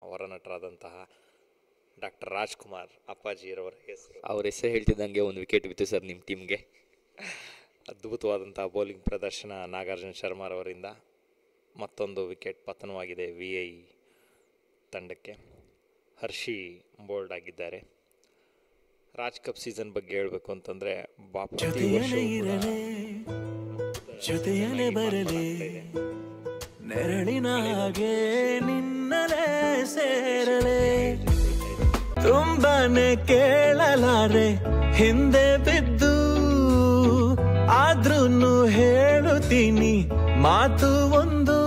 ಹೊರನಟರಾದಂತಹ doctor Rajkumar ಅಪ್ಪಾಜಿಯವರ ಹೆಸರು. ಅವ್ರ ಹೆಸರು ಹೇಳ್ತಿದ್ದಂಗೆ ಒಂದು ವಿಕೆಟ್ ಬಿತ್ತು ಸರ್ ನಿಮ್ಮ ಟೀಮ್ಗೆ. ಅದ್ಭುತವಾದಂಥ ಬೌಲಿಂಗ್ ಪ್ರದರ್ಶನ ನಾಗಾರ್ಜುನ ಶರ್ಮಾರವರಿಂದ. ಮತ್ತೊಂದು ವಿಕೆಟ್ ಪತನವಾಗಿದೆ VI ತಂಡಕ್ಕೆ. ಹರ್ಷಿ ಬೋಲ್ಡ್ ಆಗಿದ್ದಾರೆ. ರಾಜ್ ಕಪ್ ಸೀಸನ್ ಬಗ್ಗೆ ಹೇಳಬೇಕು ಅಂತಂದರೆ ಜೊತೆಯಲೆ ಬರಲಿ ನೆರಳಿನ ಹಾಗೆ ನಿನ್ನಲೇ ಸೇರಲೆ ತುಂಬಾನೇ ಕೇಳಲಾರೆ ಹಿಂದೆ ಬಿದ್ದು ಆದ್ರೂ ಹೇಳುತ್ತೀನಿ ಮಾತು ಒಂದು